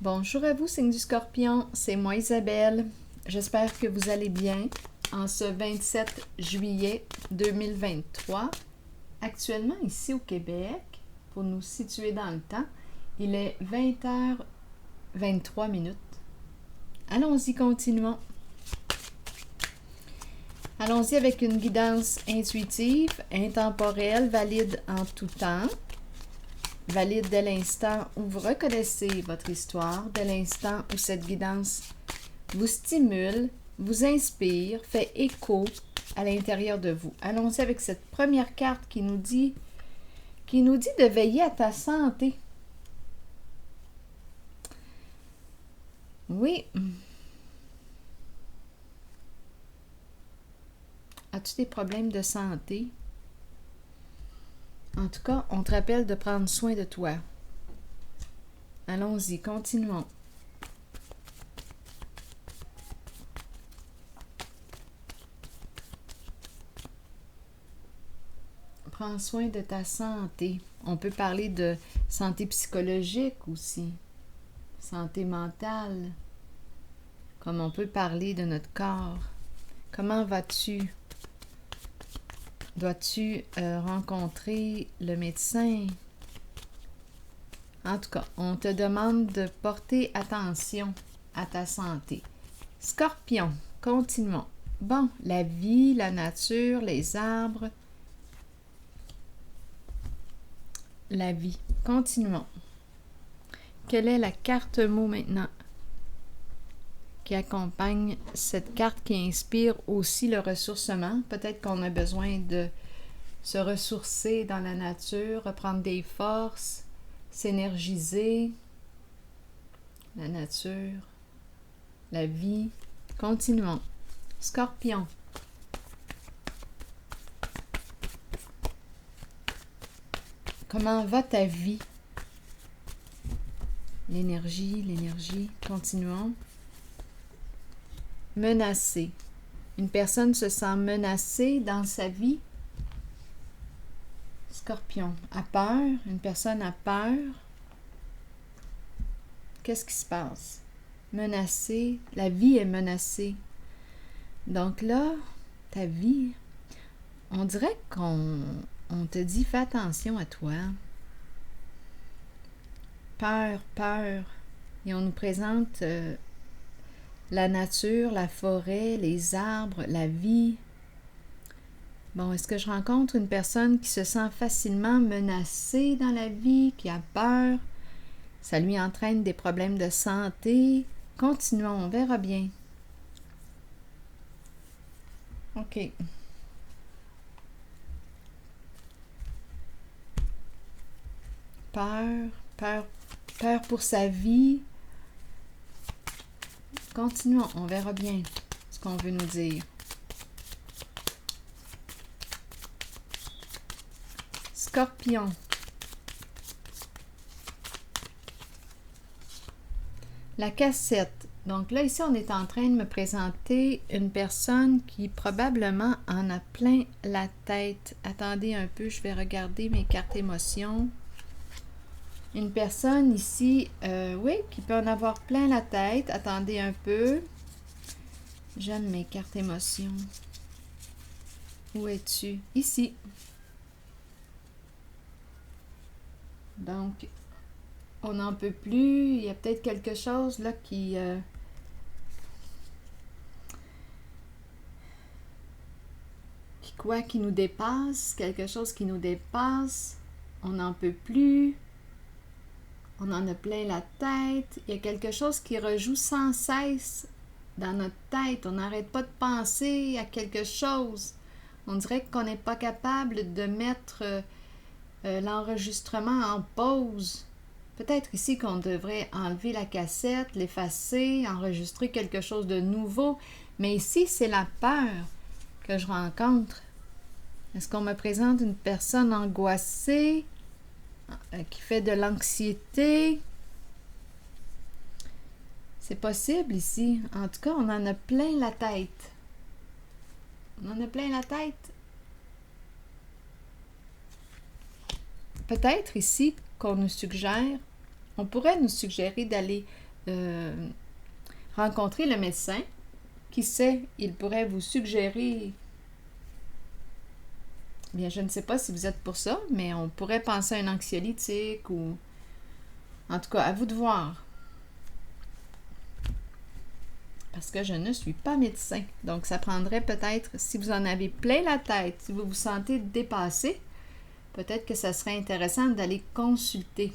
Bonjour à vous, signe du Scorpion, c'est moi Isabelle. J'espère que vous allez bien en ce 27 juillet 2023. Actuellement, ici au Québec, pour nous situer dans le temps, il est 20h23 minutes. Allons-y, continuons. Allons-y avec une guidance intuitive, intemporelle, valide en tout temps. Valide dès l'instant où vous reconnaissez votre histoire, dès l'instant où cette guidance vous stimule, vous inspire, fait écho à l'intérieur de vous. Allons-y avec cette première carte qui nous dit de veiller à ta santé. Oui. As-tu des problèmes de santé? En tout cas, on te rappelle de prendre soin de toi. Allons-y, continuons. Prends soin de ta santé. On peut parler de santé psychologique aussi, santé mentale, comme on peut parler de notre corps. Comment vas-tu? Dois-tu rencontrer le médecin? En tout cas, on te demande de porter attention à ta santé. Scorpion, continuons. Bon, la vie, la nature, les arbres. La vie. Continuons. Quelle est la carte mot maintenant qui accompagne cette carte qui inspire aussi le ressourcement? Peut-être qu'on a besoin de se ressourcer dans la nature, reprendre des forces, s'énergiser. La nature, la vie. Continuons. Scorpion. Comment va ta vie? L'énergie. Continuons. Menacé. Une personne se sent menacée dans sa vie. Scorpion. A peur. Une personne a peur. Qu'est-ce qui se passe? Menacée. La vie est menacée. Donc là, ta vie, on dirait qu'on te dit fais attention à toi. Peur. Et on nous présente la nature, la forêt, les arbres, la vie. Bon, est-ce que je rencontre une personne qui se sent facilement menacée dans la vie, qui a peur? Ça lui entraîne des problèmes de santé. Continuons, on verra bien. OK. Peur pour sa vie. Continuons, on verra bien ce qu'on veut nous dire. Scorpion. La cassette. Donc là, ici, on est en train de me présenter une personne qui probablement en a plein la tête. Attendez un peu, je vais regarder mes cartes émotions. Une personne ici, oui, qui peut en avoir plein la tête. Attendez un peu. J'aime mes cartes émotions. Où es-tu? Ici. Donc, on n'en peut plus. Il y a peut-être quelque chose là qui nous dépasse. Quelque chose qui nous dépasse. On n'en peut plus. On en a plein la tête. Il y a quelque chose qui rejoue sans cesse dans notre tête. On n'arrête pas de penser à quelque chose. On dirait qu'on n'est pas capable de mettre l'enregistrement en pause. Peut-être ici qu'on devrait enlever la cassette, l'effacer, enregistrer quelque chose de nouveau. Mais ici, c'est la peur que je rencontre. Est-ce qu'on me présente une personne angoissée? Qui fait de l'anxiété. C'est possible ici. En tout cas, on en a plein la tête. On en a plein la tête. Peut-être ici qu'on nous suggère, on pourrait nous suggérer d'aller rencontrer le médecin. Qui sait, il pourrait vous suggérer... Bien, je ne sais pas si vous êtes pour ça, mais on pourrait penser à un anxiolytique ou... En tout cas, à vous de voir. Parce que je ne suis pas médecin. Donc, ça prendrait peut-être, si vous en avez plein la tête, si vous vous sentez dépassé, peut-être que ça serait intéressant d'aller consulter.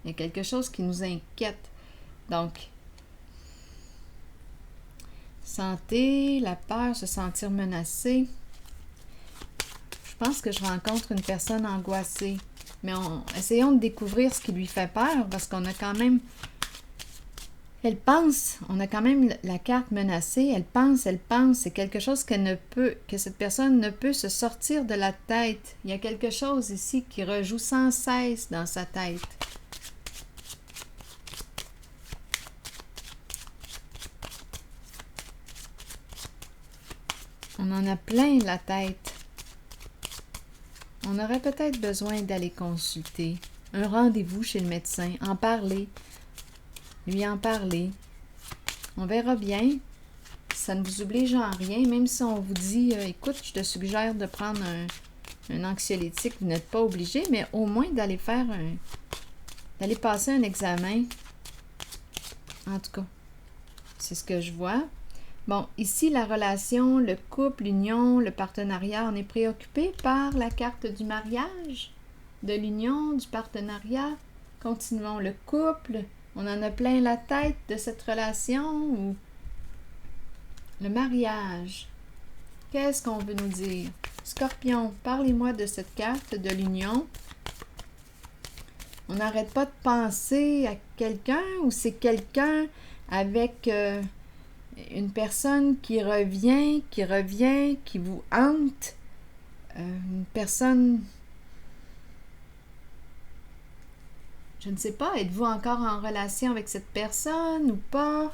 Il y a quelque chose qui nous inquiète. Donc, santé, la peur, se sentir menacé. Je pense que je rencontre une personne angoissée. Mais essayons de découvrir ce qui lui fait peur parce qu'on a quand même... Elle pense, on a quand même la carte menacée, elle pense, c'est quelque chose que cette personne ne peut se sortir de la tête. Il y a quelque chose ici qui rejoue sans cesse dans sa tête. On en a plein la tête. On aurait peut-être besoin d'aller consulter. Un rendez-vous chez le médecin, en parler. Lui en parler. On verra bien. Ça ne vous oblige en rien, même si on vous dit écoute, je te suggère de prendre un anxiolytique, vous n'êtes pas obligé, mais au moins d'aller d'aller passer un examen. En tout cas, c'est ce que je vois. Bon, ici, la relation, le couple, l'union, le partenariat, on est préoccupé par la carte du mariage, de l'union, du partenariat. Continuons, le couple, on en a plein la tête de cette relation ou le mariage. Qu'est-ce qu'on veut nous dire? Scorpion, parlez-moi de cette carte de l'union. On n'arrête pas de penser à quelqu'un ou c'est quelqu'un avec une personne qui revient, qui vous hante. Une personne... Je ne sais pas, êtes-vous encore en relation avec cette personne ou pas?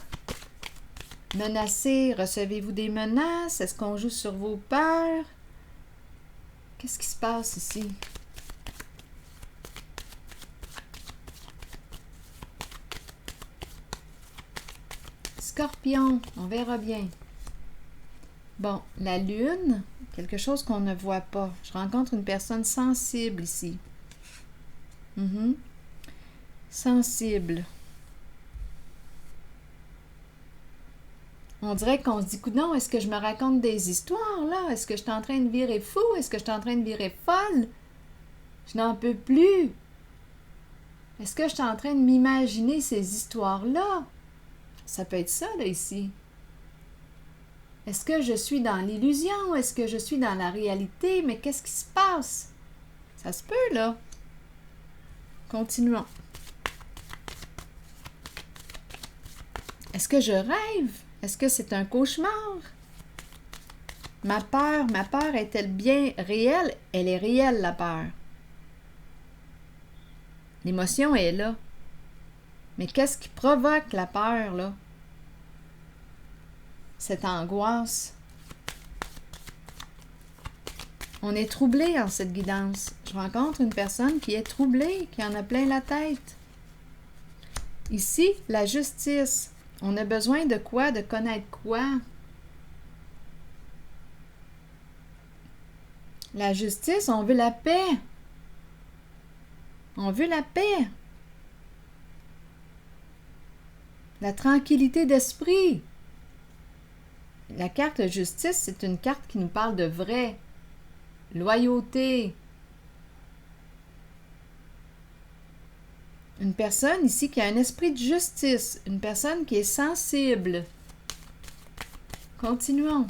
Menacé, recevez-vous des menaces? Est-ce qu'on joue sur vos peurs? Qu'est-ce qui se passe ici? Scorpion, on verra bien. Bon, la lune, quelque chose qu'on ne voit pas. Je rencontre une personne sensible ici. Sensible. On dirait qu'on se dit, coudonc, est-ce que je me raconte des histoires, là? Est-ce que je suis en train de virer fou? Est-ce que je suis en train de virer folle? Je n'en peux plus. Est-ce que je suis en train de m'imaginer ces histoires-là? Ça peut être ça, là, ici. Est-ce que je suis dans l'illusion? Est-ce que je suis dans la réalité? Mais qu'est-ce qui se passe? Ça se peut, là. Continuons. Est-ce que je rêve? Est-ce que c'est un cauchemar? Ma peur est-elle bien réelle? Elle est réelle, la peur. L'émotion est là. Mais qu'est-ce qui provoque la peur, là? Cette angoisse. On est troublé en cette guidance. Je rencontre une personne qui est troublée, qui en a plein la tête. Ici, la justice. On a besoin de quoi? De connaître quoi? La justice, on veut la paix. On veut la paix. La tranquillité d'esprit. La carte justice, c'est une carte qui nous parle de vrai. Loyauté. Une personne ici qui a un esprit de justice. Une personne qui est sensible. Continuons.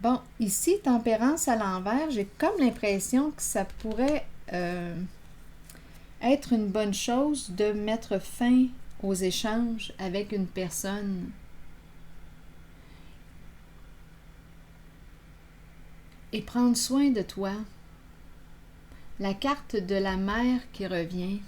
Bon, ici, tempérance à l'envers, j'ai comme l'impression que ça pourrait être une bonne chose de mettre fin aux échanges avec une personne. Et prendre soin de toi. La carte de la mère qui revient.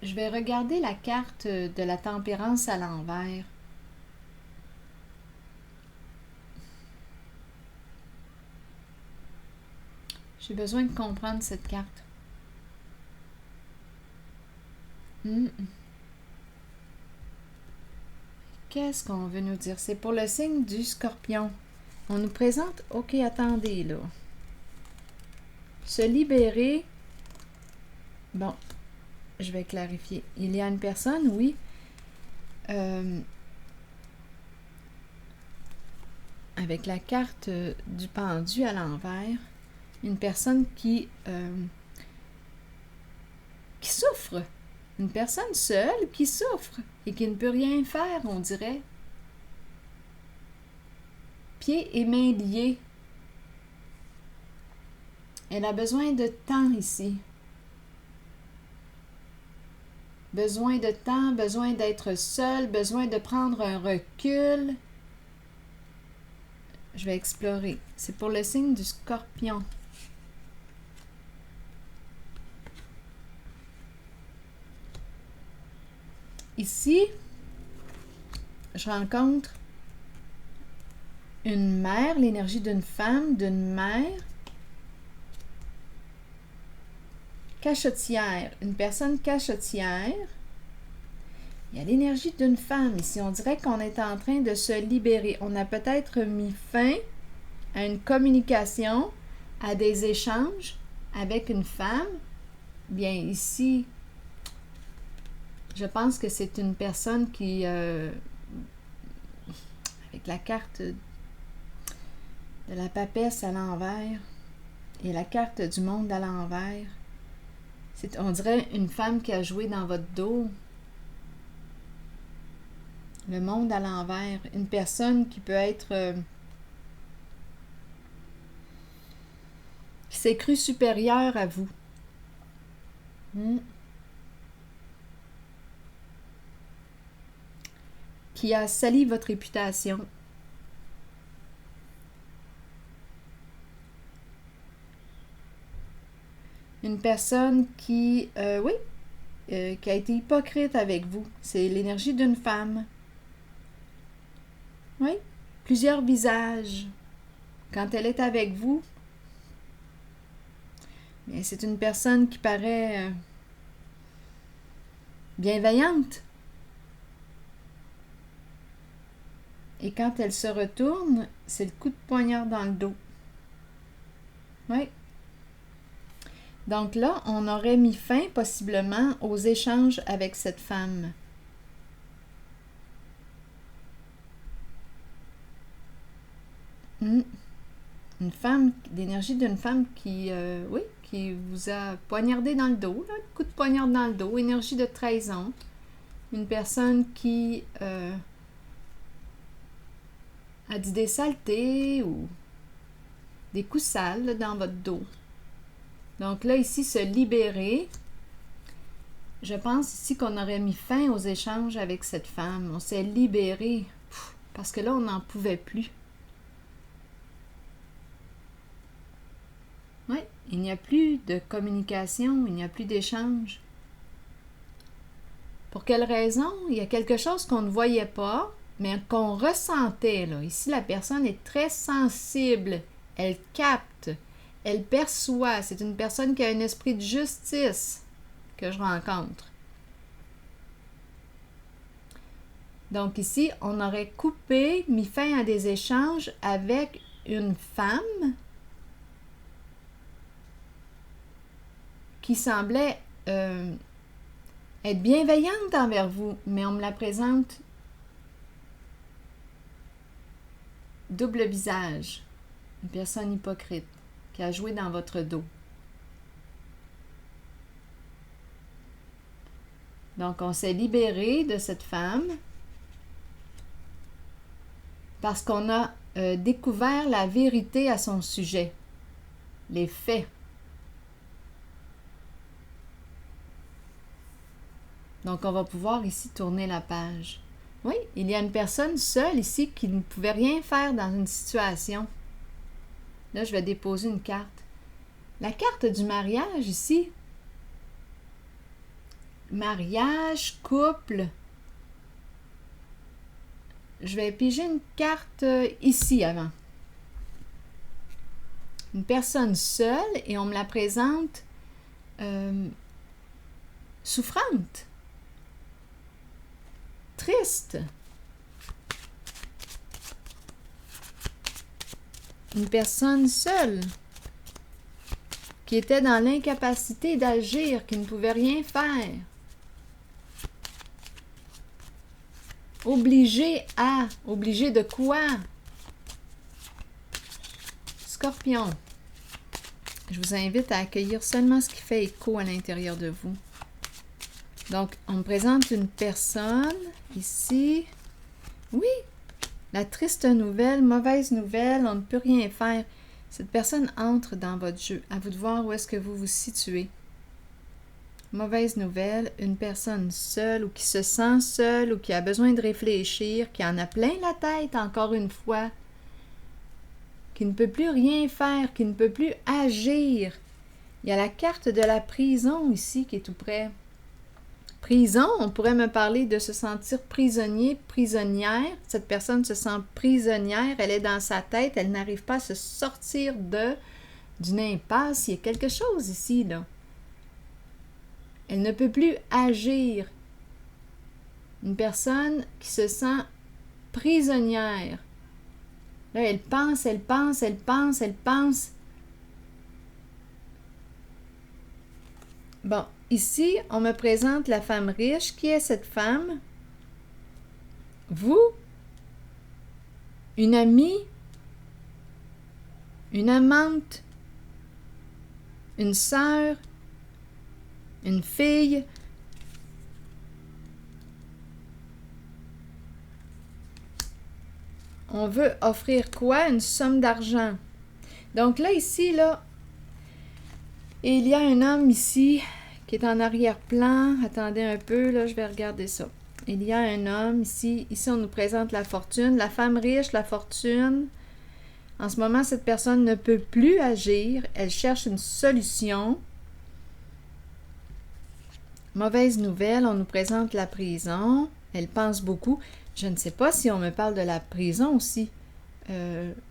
Je Je vais regarder la carte de la tempérance à l'envers. J'ai besoin de comprendre cette carte. Qu'est-ce qu'on veut nous dire? C'est pour le signe du Scorpion. On nous présente, ok, attendez là. Se libérer. Bon, je vais clarifier. Il y a une personne, oui, avec la carte du pendu à l'envers, une personne qui souffre. Une personne seule qui souffre et qui ne peut rien faire, on dirait. Pieds et mains liés. Elle a besoin de temps ici. Besoin de temps, besoin d'être seule, besoin de prendre un recul. Je vais explorer. C'est pour le signe du Scorpion. Ici, je rencontre une mère, l'énergie d'une femme, d'une mère, cachotière, une personne cachotière. Il y a l'énergie d'une femme ici. On dirait qu'on est en train de se libérer. On a peut-être mis fin à une communication, à des échanges avec une femme. Bien, ici, je pense que c'est une personne qui, avec la carte de la papesse à l'envers et la carte du monde à l'envers, on dirait une femme qui a joué dans votre dos. Le monde à l'envers. Une personne qui peut être... qui s'est crue supérieure à vous. Qui a sali votre réputation. Une personne qui, qui a été hypocrite avec vous. C'est l'énergie d'une femme. Oui, plusieurs visages. Quand elle est avec vous, bien, c'est une personne qui paraît bienveillante. Et quand elle se retourne, c'est le coup de poignard dans le dos. Oui. Donc là, on aurait mis fin possiblement aux échanges avec cette femme. Une femme, l'énergie d'une femme qui, qui vous a poignardé dans le dos, là, coup de poignard dans le dos, énergie de trahison. Une personne qui a dit des saletés ou des coups sales là, dans votre dos. Donc là, ici, se libérer. Je pense ici qu'on aurait mis fin aux échanges avec cette femme. On s'est libéré parce que là, on n'en pouvait plus. Oui, il n'y a plus de communication, il n'y a plus d'échange. Pour quelle raison? Il y a quelque chose qu'on ne voyait pas, mais qu'on ressentait. Là. Ici, la personne est très sensible. Elle capte. Elle perçoit. C'est une personne qui a un esprit de justice que je rencontre. Donc ici, on aurait coupé, mis fin à des échanges avec une femme qui semblait être bienveillante envers vous, mais on me la présente double visage. Une personne hypocrite qui a joué dans votre dos. Donc, on s'est libéré de cette femme parce qu'on a découvert la vérité à son sujet, les faits. Donc, on va pouvoir ici tourner la page. Oui, il y a une personne seule ici qui ne pouvait rien faire dans une situation. Là, je vais déposer une carte. La carte du mariage ici, mariage, couple. Je vais piger une carte ici avant. Une personne seule et on me la présente souffrante, triste. Une personne seule qui était dans l'incapacité d'agir, qui ne pouvait rien faire. Obligé de quoi? Scorpion. Je vous invite à accueillir seulement ce qui fait écho à l'intérieur de vous. Donc, on me présente une personne ici. Oui, la triste nouvelle, mauvaise nouvelle, on ne peut rien faire. Cette personne entre dans votre jeu. À vous de voir où est-ce que vous vous situez. Mauvaise nouvelle, une personne seule ou qui se sent seule ou qui a besoin de réfléchir, qui en a plein la tête encore une fois, qui ne peut plus rien faire, qui ne peut plus agir. Il y a la carte de la prison ici qui est tout près. Prison, on pourrait me parler de se sentir prisonnier, prisonnière. Cette personne se sent prisonnière, elle est dans sa tête, elle n'arrive pas à se sortir d'une impasse. Il y a quelque chose ici, là. Elle ne peut plus agir. Une personne qui se sent prisonnière. Là, elle pense. Bon, ici, on me présente la femme riche. Qui est cette femme? Vous? Une amie? Une amante? Une sœur? Une fille? On veut offrir quoi? Une somme d'argent. Donc là, ici, là, il y a un homme ici qui est en arrière-plan. Attendez un peu, là, je vais regarder ça. Il y a un homme ici. Ici, on nous présente la fortune. La femme riche, la fortune. En ce moment, cette personne ne peut plus agir. Elle cherche une solution. Mauvaise nouvelle, on nous présente la prison. Elle pense beaucoup. Je ne sais pas si on me parle de la prison aussi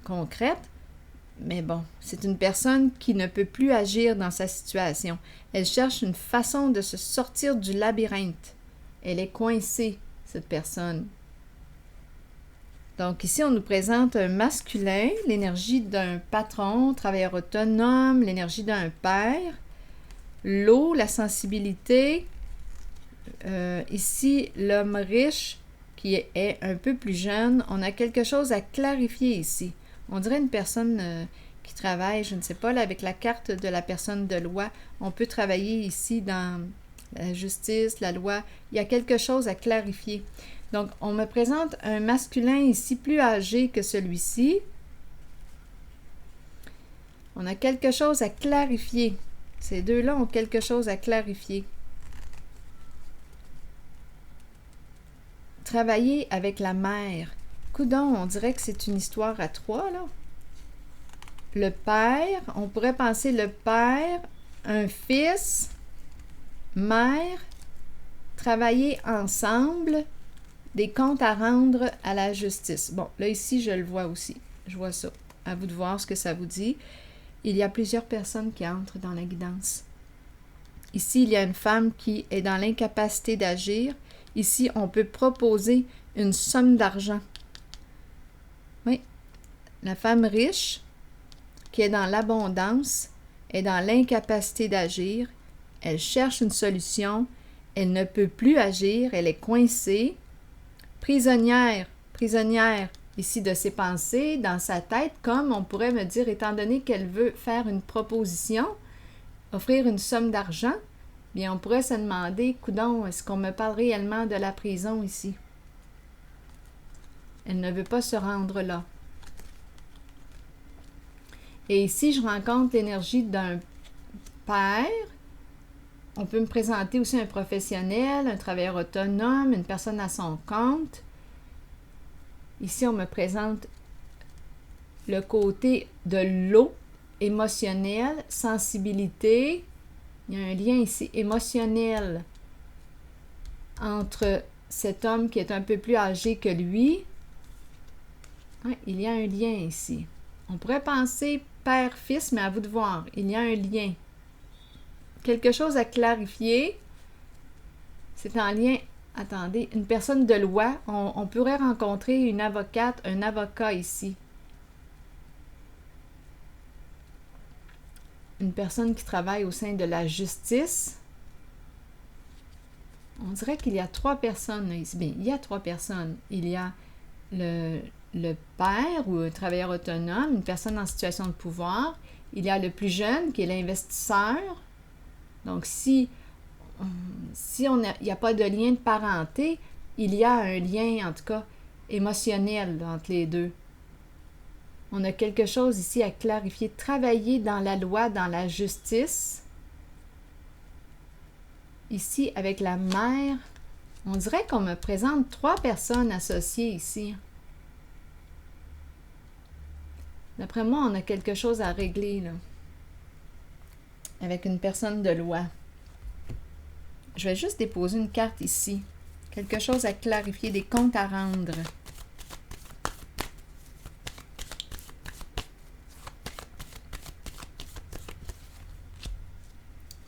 concrète, mais bon, c'est une personne qui ne peut plus agir dans sa situation. Elle cherche une façon de se sortir du labyrinthe. Elle est coincée, cette personne. Donc ici, on nous présente un masculin, l'énergie d'un patron, travailleur autonome, l'énergie d'un père, l'eau, la sensibilité. Ici, l'homme riche qui est un peu plus jeune. On a quelque chose à clarifier ici. On dirait une personne qui travaille, je ne sais pas, là, avec la carte de la personne de loi. On peut travailler ici dans la justice, la loi. Il y a quelque chose à clarifier. Donc, on me présente un masculin ici plus âgé que celui-ci. On a quelque chose à clarifier. Ces deux-là ont quelque chose à clarifier. Travailler avec la mère. Coudon, on dirait que c'est une histoire à trois, là. Le père, on pourrait penser le père, un fils, mère, travailler ensemble, des comptes à rendre à la justice. Bon, là, ici, je le vois aussi. Je vois ça. À vous de voir ce que ça vous dit. Il y a plusieurs personnes qui entrent dans la guidance. Ici, il y a une femme qui est dans l'incapacité d'agir. Ici, on peut proposer une somme d'argent. Oui. La femme riche, qui est dans l'abondance, est dans l'incapacité d'agir. Elle cherche une solution. Elle ne peut plus agir. Elle est coincée. Prisonnière, ici de ses pensées, dans sa tête, comme on pourrait me dire, étant donné qu'elle veut faire une proposition, offrir une somme d'argent, bien, on pourrait se demander, coudon, est-ce qu'on me parle réellement de la prison ici? Elle ne veut pas se rendre là. Et ici, je rencontre l'énergie d'un père. On peut me présenter aussi un professionnel, un travailleur autonome, une personne à son compte. Ici, on me présente le côté de l'eau, émotionnel, sensibilité. Il y a un lien ici émotionnel. entre cet homme qui est un peu plus âgé que lui. Ouais, il y a un lien ici. On pourrait penser père-fils, mais à vous de voir. Il y a un lien. Quelque chose à clarifier. C'est en lien, attendez, une personne de loi. On pourrait rencontrer une avocate, un avocat ici. Une personne qui travaille au sein de la justice. On dirait qu'il y a 3 personnes là, ici. Bien, il y a 3 personnes. Il y a le père ou un travailleur autonome, une personne en situation de pouvoir. Il y a le plus jeune qui est l'investisseur. Donc, si il n'y a pas de lien de parenté, il y a un lien, en tout cas, émotionnel là, entre les deux. On a quelque chose ici à clarifier. Travailler dans la loi, dans la justice. Ici, avec la mère, on dirait qu'on me présente 3 personnes associées ici. D'après moi, on a quelque chose à régler, là. Avec une personne de loi. Je vais juste déposer une carte ici. Quelque chose à clarifier, des comptes à rendre.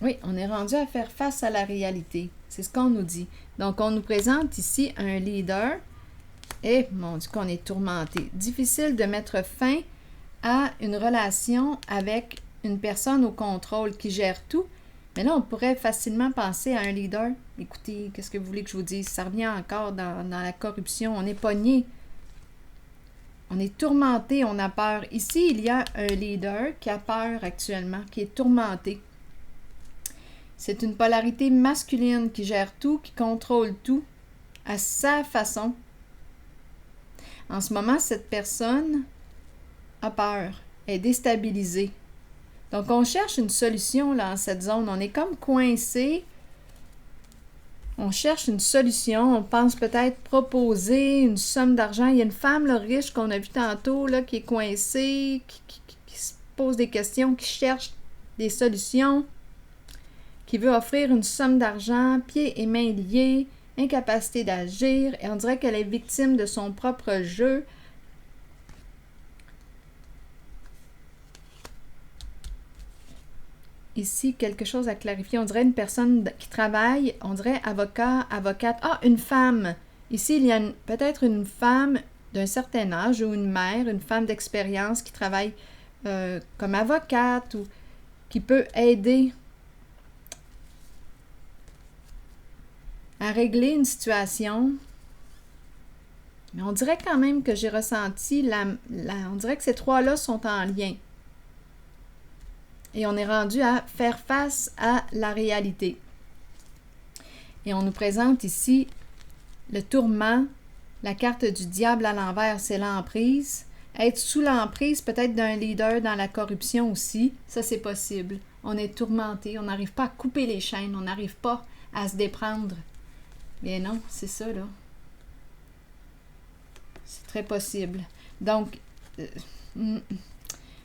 Oui, on est rendu à faire face à la réalité. C'est ce qu'on nous dit. Donc, on nous présente ici un leader. Et, mon Dieu, qu'on est tourmenté. Difficile de mettre fin à une relation avec une personne au contrôle qui gère tout. Mais là, on pourrait facilement penser à un leader. Écoutez, qu'est-ce que vous voulez que je vous dise? Ça revient encore dans la corruption. On est pogné. On est tourmenté, on a peur. Ici, il y a un leader qui a peur actuellement, qui est tourmenté. C'est une polarité masculine qui gère tout, qui contrôle tout à sa façon. En ce moment, cette personne a peur, est déstabilisée. Donc, on cherche une solution là, dans cette zone. On est comme coincé. On cherche une solution. On pense peut-être proposer une somme d'argent. Il y a une femme là, riche qu'on a vue tantôt là, qui est coincée, qui se pose des questions, qui cherche des solutions, qui veut offrir une somme d'argent, pieds et mains liés, incapacité d'agir, et on dirait qu'elle est victime de son propre jeu. Ici, quelque chose à clarifier. On dirait une personne qui travaille, on dirait avocat, avocate. Ah, une femme! Ici, il y a peut-être une femme d'un certain âge ou une mère, une femme d'expérience qui travaille comme avocate ou qui peut aider à régler une situation. Mais on dirait quand même que j'ai ressenti, on dirait que ces 3-là sont en lien. Et on est rendu à faire face à la réalité. Et on nous présente ici le tourment, la carte du diable à l'envers, c'est l'emprise. Être sous l'emprise peut-être d'un leader dans la corruption aussi, ça c'est possible. On est tourmenté, on n'arrive pas à couper les chaînes, on n'arrive pas à se déprendre. Bien non, c'est ça là. C'est très possible. Donc,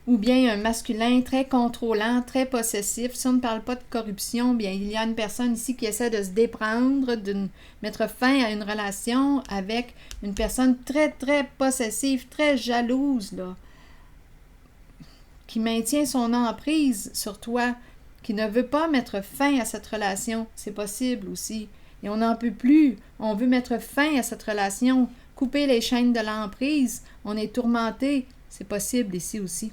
ou bien un masculin très contrôlant, très possessif. Si on ne parle pas de corruption, bien il y a une personne ici qui essaie de se déprendre, de mettre fin à une relation avec une personne très, très possessive, très jalouse, là, qui maintient son emprise sur toi, qui ne veut pas mettre fin à cette relation. C'est possible aussi. Et on n'en peut plus. On veut mettre fin à cette relation, couper les chaînes de l'emprise. On est tourmenté. C'est possible ici aussi.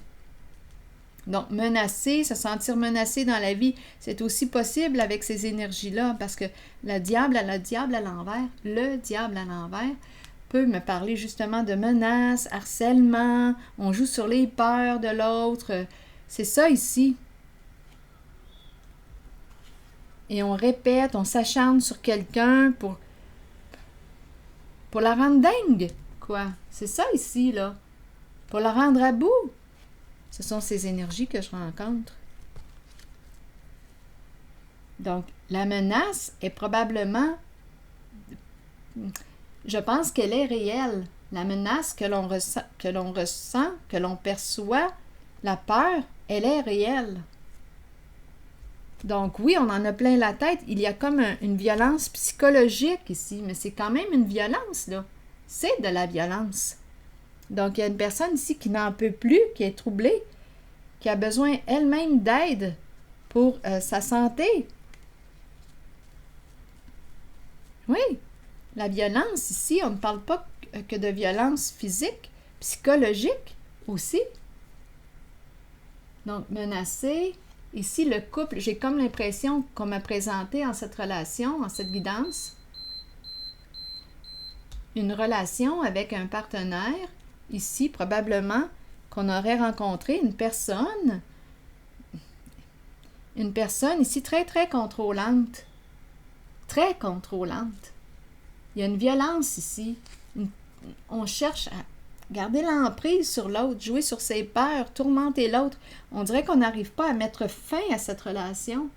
Donc, menacé, se sentir menacé dans la vie, c'est aussi possible avec ces énergies-là, parce que le diable à l'envers peut me parler justement de menaces, harcèlement, on joue sur les peurs de l'autre. C'est ça ici. Et on répète, on s'acharne sur quelqu'un pour la rendre dingue, quoi. C'est ça ici, là. Pour la rendre à bout. Ce sont ces énergies que je rencontre. Donc, la menace est probablement... Je pense qu'elle est réelle. La menace que l'on ressent, que l'on perçoit, la peur, elle est réelle. Donc oui, on en a plein la tête. Il y a comme une violence psychologique ici, mais c'est quand même une violence, là. C'est de la violence. Donc il y a une personne ici qui n'en peut plus, qui est troublée, qui a besoin elle-même d'aide pour sa santé. Oui, la violence ici, on ne parle pas que de violence physique, psychologique aussi. Donc menacé. Ici, le couple, j'ai comme l'impression qu'on m'a présenté en cette relation, en cette guidance, une relation avec un partenaire, ici, probablement, qu'on aurait rencontré une personne ici très, très contrôlante. Très contrôlante. Il y a une violence ici. On cherche à garder l'emprise sur l'autre, jouer sur ses peurs, tourmenter l'autre. On dirait qu'on n'arrive pas à mettre fin à cette relation.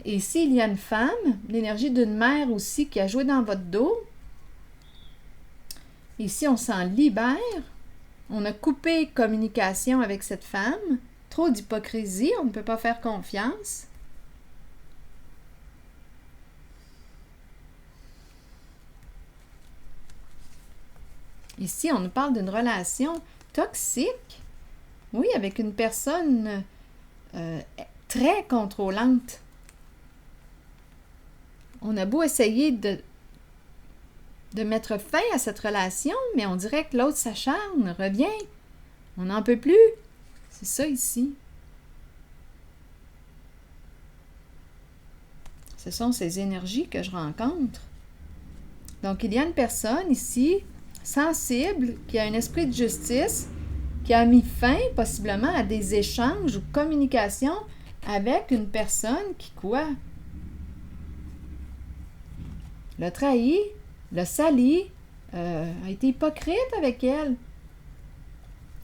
Et ici, il y a une femme, l'énergie d'une mère aussi qui a joué dans votre dos. Ici, on s'en libère. On a coupé communication avec cette femme. Trop d'hypocrisie, on ne peut pas faire confiance. Ici, on nous parle d'une relation toxique. Oui, avec une personne très contrôlante. On a beau essayer de mettre fin à cette relation, mais on dirait que l'autre s'acharne, revient. On n'en peut plus. C'est ça ici. Ce sont ces énergies que je rencontre. Donc, il y a une personne ici, sensible, qui a un esprit de justice, qui a mis fin possiblement à des échanges ou communications avec une personne qui, quoi? L'a trahi, l'a sali, a été hypocrite avec elle.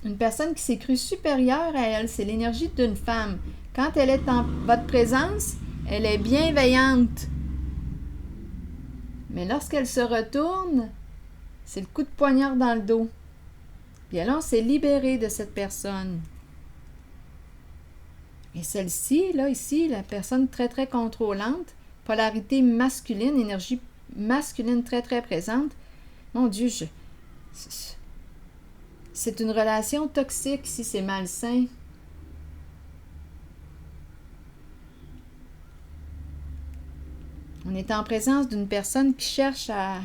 Une personne qui s'est crue supérieure à elle, c'est l'énergie d'une femme. Quand elle est en votre présence, elle est bienveillante. Mais lorsqu'elle se retourne, c'est le coup de poignard dans le dos. Puis alors, on s'est libéré de cette personne. Et celle-ci, là, ici, la personne très, très contrôlante, polarité masculine, énergie masculine très, très présente. Mon Dieu, c'est une relation toxique, ici, c'est malsain. On est en présence d'une personne qui cherche à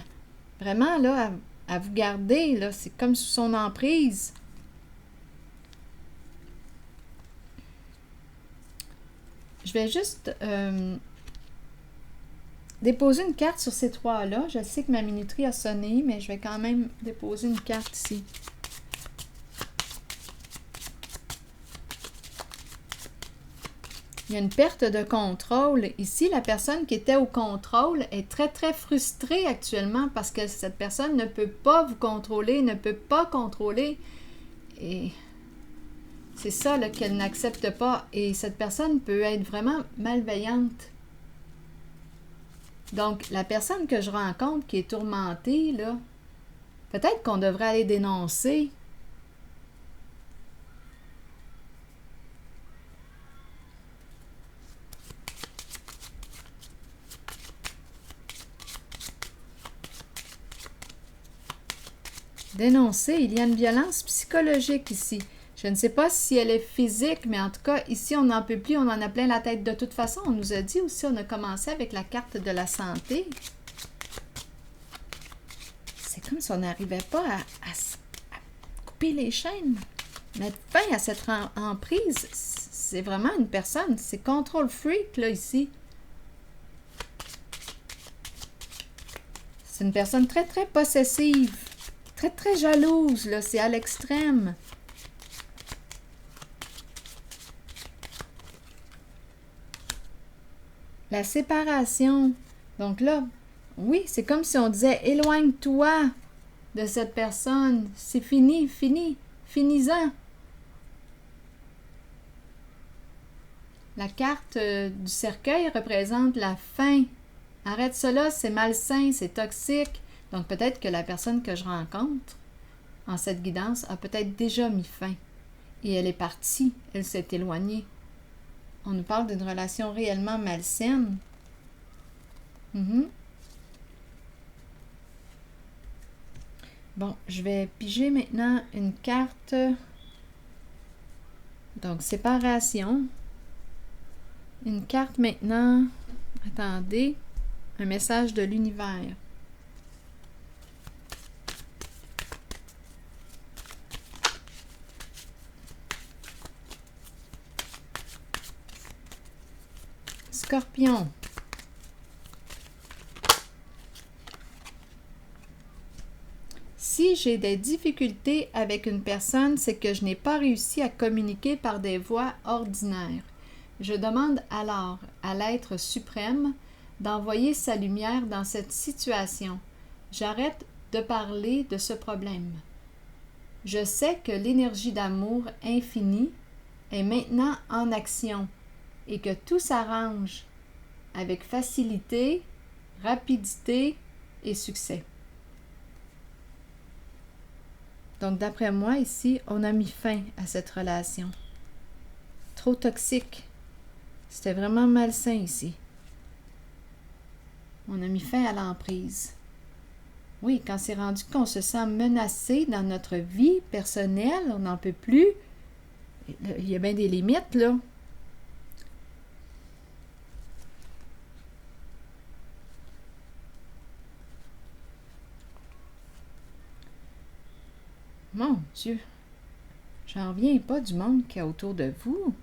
vraiment, là, à vous garder, là. C'est comme sous son emprise. Je vais juste déposer une carte sur ces trois-là. Je sais que ma minuterie a sonné, mais je vais quand même déposer une carte ici. Il y a une perte de contrôle. Ici, la personne qui était au contrôle est très, très frustrée actuellement parce que cette personne ne peut pas vous contrôler, ne peut pas contrôler. Et c'est ça qu'elle n'accepte pas. Et cette personne peut être vraiment malveillante. Donc, la personne que je rencontre qui est tourmentée, là, peut-être qu'on devrait aller dénoncer. Dénoncer, il y a une violence psychologique ici. Je ne sais pas si elle est physique, mais en tout cas, ici, on n'en peut plus, on en a plein la tête. De toute façon, on nous a dit aussi, on a commencé avec la carte de la santé. C'est comme si on n'arrivait pas à couper les chaînes, mettre fin à cette emprise. C'est vraiment une personne, c'est control freak, là, ici. C'est une personne très, très possessive. Très, très jalouse, là, c'est à l'extrême. La séparation. Donc là, oui, c'est comme si on disait « Éloigne-toi de cette personne. C'est fini, finis-en. » La carte du cercueil représente la fin. Arrête cela, c'est malsain, c'est toxique. Donc peut-être que la personne que je rencontre en cette guidance a peut-être déjà mis fin. Et elle est partie, elle s'est éloignée. On nous parle d'une relation réellement malsaine. Bon, je vais piger maintenant une carte. Donc, séparation. Une carte maintenant. Attendez. Un message de l'univers. Scorpion. Si j'ai des difficultés avec une personne, c'est que je n'ai pas réussi à communiquer par des voies ordinaires. Je demande alors à l'être suprême d'envoyer sa lumière dans cette situation. J'arrête de parler de ce problème. Je sais que l'énergie d'amour infini est maintenant en action et que tout s'arrange avec facilité, rapidité et succès. Donc, d'après moi, ici, on a mis fin à cette relation. Trop toxique. C'était vraiment malsain ici. On a mis fin à l'emprise. Oui, quand c'est rendu qu'on se sent menacé dans notre vie personnelle, on n'en peut plus. Il y a bien des limites, là. Mon Dieu, j'en reviens pas du monde qu'il y a autour de vous.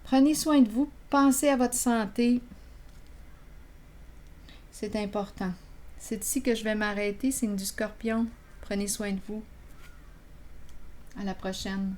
Prenez soin de vous, pensez à votre santé. C'est important. C'est ici que je vais m'arrêter, signe du Scorpion. Prenez soin de vous. À la prochaine.